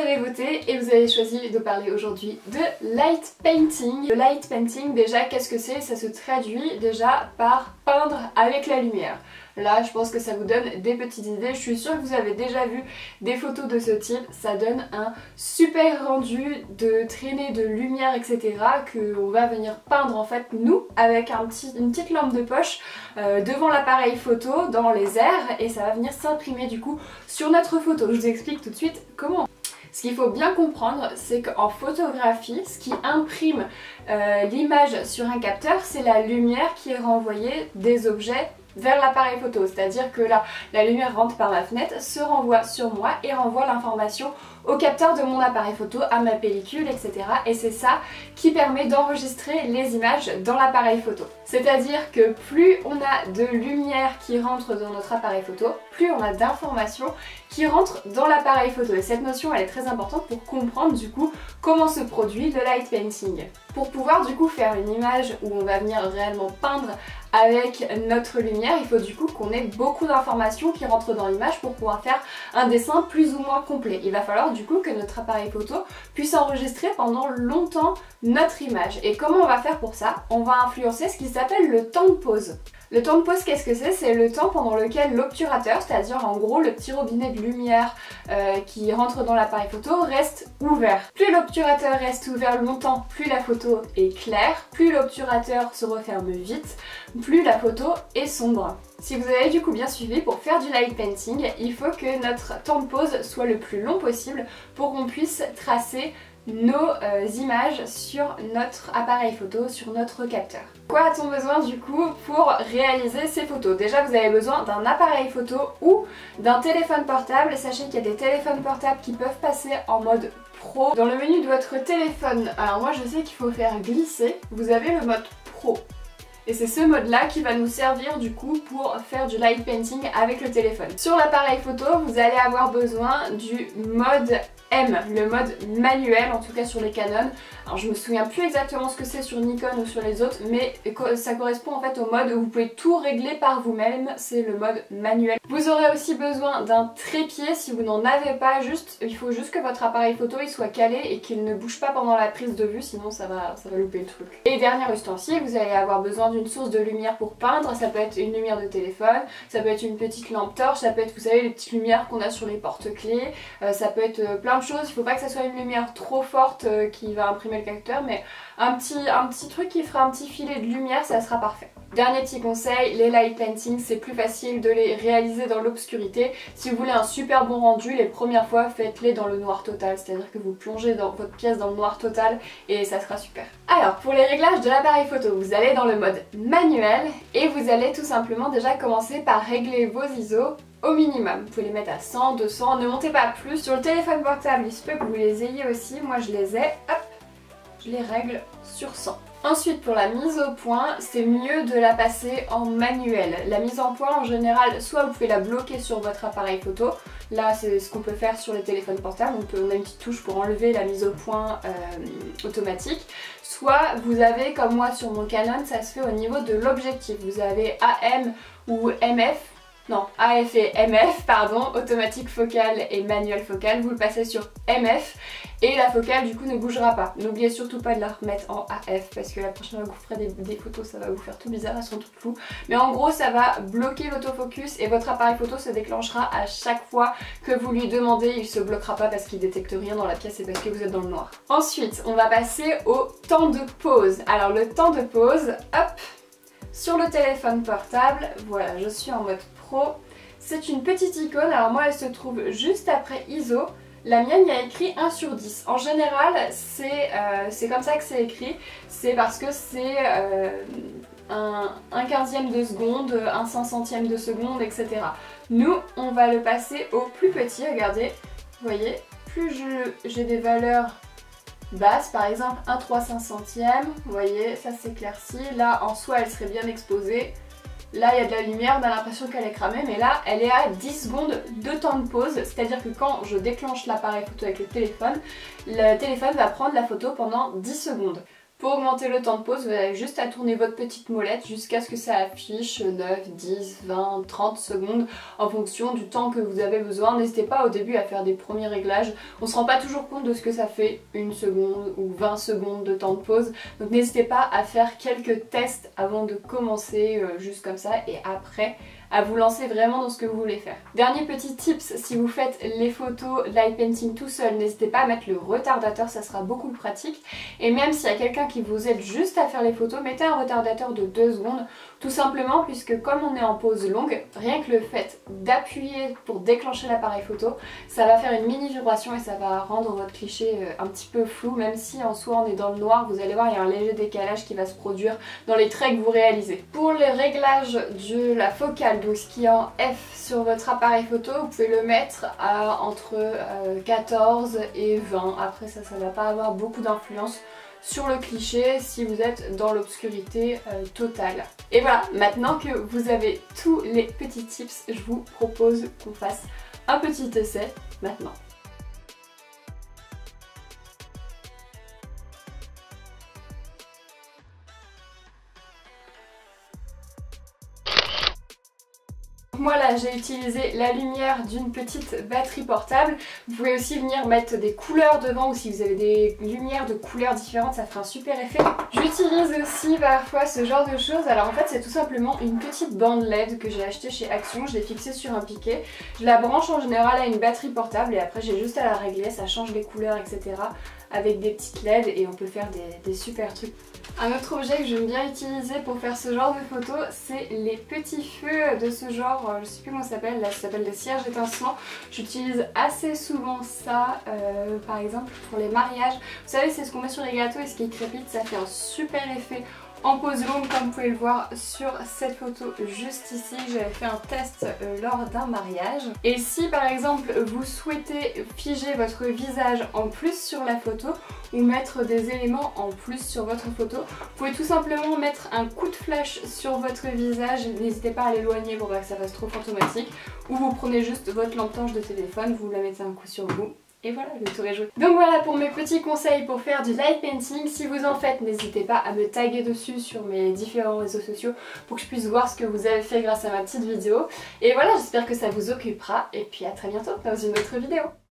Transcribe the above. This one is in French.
avez voté et vous avez choisi de parler aujourd'hui de light painting. Le light painting, déjà, qu'est-ce que c'est? Ça se traduit déjà par peindre avec la lumière. Là, je pense que ça vous donne des petites idées. Je suis sûre que vous avez déjà vu des photos de ce type. Ça donne un super rendu de traînées de lumière, etc. qu'on va venir peindre en fait nous avec une petite lampe de poche devant l'appareil photo dans les airs et ça va venir s'imprimer du coup sur notre photo. Je vous explique tout de suite comment. Ce qu'il faut bien comprendre, c'est qu'en photographie, ce qui imprime l'image sur un capteur, c'est la lumière qui est renvoyée des objets vers l'appareil photo, c'est-à-dire que là, la lumière rentre par ma fenêtre, se renvoie sur moi et renvoie l'information au capteur de mon appareil photo, à ma pellicule, etc. Et c'est ça qui permet d'enregistrer les images dans l'appareil photo. C'est-à-dire que plus on a de lumière qui rentre dans notre appareil photo, plus on a d'informations qui rentrent dans l'appareil photo. Et cette notion, elle est très importante pour comprendre du coup comment se produit le light painting. Pour pouvoir du coup faire une image où on va venir réellement peindre avec notre lumière, il faut du coup qu'on ait beaucoup d'informations qui rentrent dans l'image pour pouvoir faire un dessin plus ou moins complet. Il va falloir du coup que notre appareil photo puisse enregistrer pendant longtemps notre image. Et comment on va faire pour ça? On va influencer ce qui s'appelle le temps de pause. Le temps de pause, qu'est-ce que c'est? C'est le temps pendant lequel l'obturateur, c'est-à-dire en gros le petit robinet de lumière qui rentre dans l'appareil photo, reste ouvert. Plus l'obturateur reste ouvert longtemps, plus la photo est claire, plus l'obturateur se referme vite, plus la photo est sombre. Si vous avez du coup bien suivi, pour faire du light painting, il faut que notre temps de pause soit le plus long possible pour qu'on puisse tracer nos images sur notre appareil photo, sur notre capteur. Quoi a-t-on besoin du coup pour réaliser ces photos? Déjà vous avez besoin d'un appareil photo ou d'un téléphone portable. Sachez qu'il y a des téléphones portables qui peuvent passer en mode pro. Dans le menu de votre téléphone, alors moi je sais qu'il faut faire glisser, vous avez le mode pro. Et c'est ce mode là qui va nous servir du coup pour faire du light painting avec le téléphone. Sur l'appareil photo, vous allez avoir besoin du mode M, le mode manuel, en tout cas sur les Canon. Alors je me souviens plus exactement ce que c'est sur Nikon ou sur les autres, mais ça correspond en fait au mode où vous pouvez tout régler par vous-même, c'est le mode manuel. Vous aurez aussi besoin d'un trépied si vous n'en avez pas, il faut juste que votre appareil photo il soit calé et qu'il ne bouge pas pendant la prise de vue, sinon ça va louper le truc. Et dernier ustensile, vous allez avoir besoin d'une source de lumière pour peindre, ça peut être une lumière de téléphone, ça peut être une petite lampe torche, ça peut être, vous savez, les petites lumières qu'on a sur les porte-clés, ça peut être plein de choses. Il faut pas que ça soit une lumière trop forte qui va imprimer le capteur, mais un petit truc qui fera un petit filet de lumière, ça sera parfait. Dernier petit conseil, les light paintings, c'est plus facile de les réaliser dans l'obscurité. Si vous voulez un super bon rendu, les premières fois, faites-les dans le noir total, c'est-à-dire que vous plongez dans votre pièce dans le noir total et ça sera super. Alors, pour les réglages de l'appareil photo, vous allez dans le mode manuel et vous allez tout simplement déjà commencer par régler vos ISO au minimum. Vous pouvez les mettre à 100, 200, ne montez pas plus. Sur le téléphone portable, il se peut que vous les ayez aussi, moi je les ai, hop, je les règle sur 100. Ensuite, pour la mise au point, c'est mieux de la passer en manuel. La mise en point, en général, soit vous pouvez la bloquer sur votre appareil photo. Là, c'est ce qu'on peut faire sur les téléphones portables. On a une petite touche pour enlever la mise au point automatique. Soit vous avez, comme moi sur mon Canon, ça se fait au niveau de l'objectif. Vous avez AM ou MF. Non, AF et MF, pardon, automatique focale et manuel focale, vous le passez sur MF et la focale du coup ne bougera pas. N'oubliez surtout pas de la remettre en AF parce que la prochaine fois que vous ferez des photos ça va vous faire tout bizarre, elles sont toutes floues. Mais en gros ça va bloquer l'autofocus et votre appareil photo se déclenchera à chaque fois que vous lui demandez, il se bloquera pas parce qu'il détecte rien dans la pièce et parce que vous êtes dans le noir. Ensuite on va passer au temps de pause. Alors le temps de pause, hop, sur le téléphone portable, voilà, je suis en mode pro. C'est une petite icône, alors moi elle se trouve juste après ISO. La mienne, il y a écrit 1 sur 10. En général, c'est comme ça que c'est écrit. C'est parce que c'est un 15e de seconde, un 500e de seconde, etc. Nous, on va le passer au plus petit, regardez. Vous voyez, plus j'ai des valeurs basse, par exemple 1 3/500e, vous voyez, ça s'éclaircit, là en soi elle serait bien exposée, là il y a de la lumière, on a l'impression qu'elle est cramée, mais là elle est à 10 secondes de temps de pause, c'est-à-dire que quand je déclenche l'appareil photo avec le téléphone va prendre la photo pendant 10 secondes. Pour augmenter le temps de pause, vous avez juste à tourner votre petite molette jusqu'à ce que ça affiche 9, 10, 20, 30 secondes en fonction du temps que vous avez besoin. N'hésitez pas au début à faire des premiers réglages. On se rend pas toujours compte de ce que ça fait 1 seconde ou 20 secondes de temps de pause. Donc n'hésitez pas à faire quelques tests avant de commencer juste comme ça et après à vous lancer vraiment dans ce que vous voulez faire. Dernier petit tips, si vous faites les photos light painting tout seul, n'hésitez pas à mettre le retardateur, ça sera beaucoup plus pratique. Et même s'il y a quelqu'un qui vous aide juste à faire les photos, mettez un retardateur de 2 secondes, tout simplement puisque comme on est en pause longue, rien que le fait d'appuyer pour déclencher l'appareil photo, ça va faire une mini vibration et ça va rendre votre cliché un petit peu flou, même si en soi on est dans le noir, vous allez voir il y a un léger décalage qui va se produire dans les traits que vous réalisez. Pour le réglage de la focale, donc ce qui est en F sur votre appareil photo, vous pouvez le mettre à entre 14 et 20. Après ça va pas avoir beaucoup d'influence sur le cliché si vous êtes dans l'obscurité totale. Et voilà, maintenant que vous avez tous les petits tips, je vous propose qu'on fasse un petit essai maintenant. Moi là j'ai utilisé la lumière d'une petite batterie portable. Vous pouvez aussi venir mettre des couleurs devant ou si vous avez des lumières de couleurs différentes ça fera un super effet. J'utilise aussi parfois ce genre de choses. Alors en fait c'est tout simplement une petite bande LED que j'ai achetée chez Action. Je l'ai fixée sur un piquet. Je la branche en général à une batterie portable et après j'ai juste à la régler, ça change les couleurs etc. avec des petites LED et on peut faire des super trucs. Un autre objet que j'aime bien utiliser pour faire ce genre de photos, c'est les petits feux de ce genre, je sais plus comment ça s'appelle, là ça s'appelle des cierges étincelants. J'utilise assez souvent ça, par exemple pour les mariages. Vous savez c'est ce qu'on met sur les gâteaux et ce qui crépite, ça fait un super effet en pose longue comme vous pouvez le voir sur cette photo juste ici. J'avais fait un test lors d'un mariage. Et si par exemple vous souhaitez figer votre visage en plus sur la photo ou mettre des éléments en plus sur votre photo, vous pouvez tout simplement mettre un coup de flash sur votre visage. N'hésitez pas à l'éloigner pour pas que ça fasse trop fantomatique. Ou vous prenez juste votre lampe torche de téléphone, vous la mettez un coup sur vous. Et voilà, le tour est joué. Donc voilà pour mes petits conseils pour faire du light painting. Si vous en faites, n'hésitez pas à me taguer dessus sur mes différents réseaux sociaux pour que je puisse voir ce que vous avez fait grâce à ma petite vidéo. Et voilà, j'espère que ça vous occupera et puis à très bientôt dans une autre vidéo.